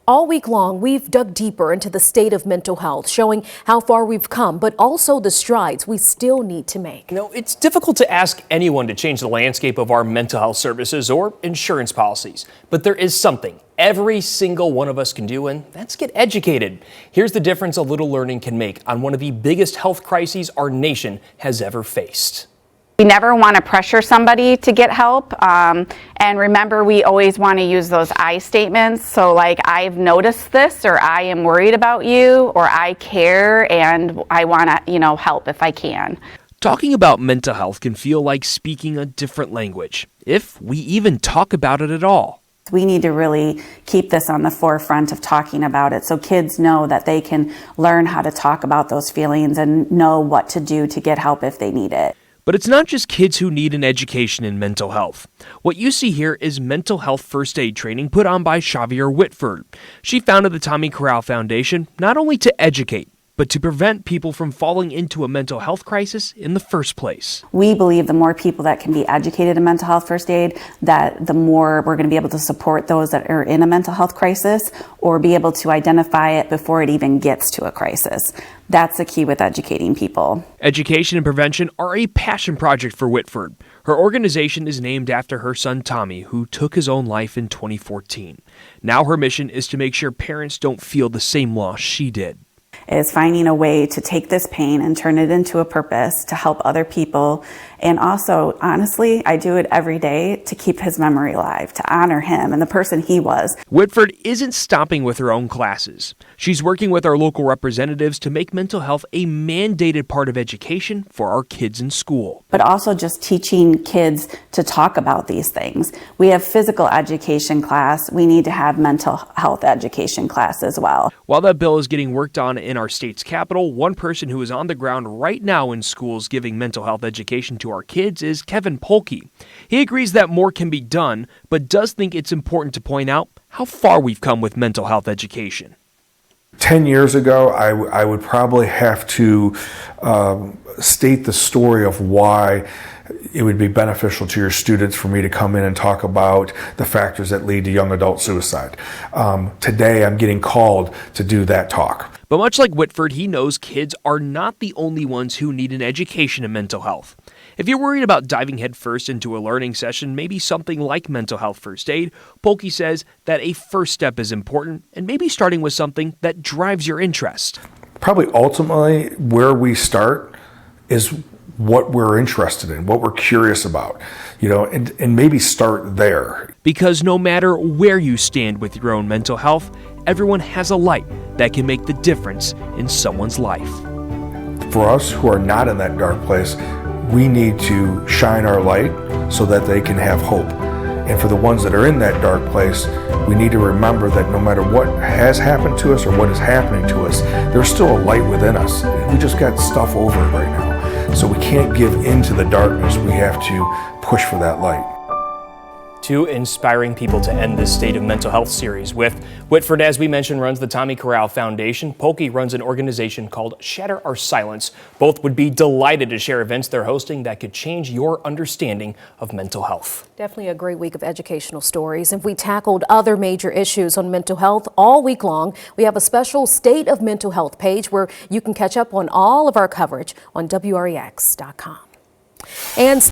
All week long, we've dug deeper into the state of mental health, showing how far we've come, but also the strides we still need to make. You know, it's difficult to ask anyone to change the landscape of our mental health services or insurance policies, but there is something every single one of us can do, and that's get educated. Here's the difference a little learning can make on one of the biggest health crises our nation has ever faced. We never want to pressure somebody to get help. And remember, we always want to use those I statements. So like, I've noticed this, or I am worried about you, or I care and I want to, help if I can. Talking about mental health can feel like speaking a different language, if we even talk about it at all. We need to really keep this on the forefront of talking about it so kids know that they can learn how to talk about those feelings and know what to do to get help if they need it. But it's not just kids who need an education in mental health. What you see here is mental health first aid training put on by Xavier Whitford. She founded the Tommy Corral Foundation not only to educate, but to prevent people from falling into a mental health crisis in the first place. We believe the more people that can be educated in mental health first aid, that the more we're going to be able to support those that are in a mental health crisis or be able to identify it before it even gets to a crisis. That's the key with educating people. Education and prevention are a passion project for Whitford. Her organization is named after her son Tommy, who took his own life in 2014. Now her mission is to make sure parents don't feel the same loss she did. Is finding a way to take this pain and turn it into a purpose to help other people. And also, honestly, I do it every day to keep his memory alive, to honor him and the person he was. Whitford isn't stopping with her own classes. She's working with our local representatives to make mental health a mandated part of education for our kids in school. But also just teaching kids to talk about these things. We have physical education class. We need to have mental health education class as well. While that bill is getting worked on in our state's capital, one person who is on the ground right now in schools giving mental health education to our kids is Kevin Polke. He agrees that more can be done, but does think it's important to point out how far we've come with mental health education. 10 years ago, I would probably have to state the story of why it would be beneficial to your students for me to come in and talk about the factors that lead to young adult suicide. Today, I'm getting called to do that talk. But much like Whitford, he knows kids are not the only ones who need an education in mental health. If you're worried about diving headfirst into a learning session, maybe something like mental health first aid, Polke says that a first step is important and maybe starting with something that drives your interest. Probably ultimately where we start is what we're interested in, what we're curious about, and maybe start there. Because no matter where you stand with your own mental health, everyone has a light that can make the difference in someone's life. For us who are not in that dark place, we need to shine our light so that they can have hope. And for the ones that are in that dark place, we need to remember that no matter what has happened to us or what is happening to us, there's still a light within us. We just got stuff over it right now. So we can't give in to the darkness. We have to push for that light. Two inspiring people to end this State of Mental Health series with. Whitford, as we mentioned, runs the Tommy Corral Foundation. Polke runs an organization called Shatter Our Silence. Both would be delighted to share events they're hosting that could change your understanding of mental health. Definitely a great week of educational stories. And we tackled other major issues on mental health all week long. We have a special State of Mental Health page where you can catch up on all of our coverage on WREX.com. And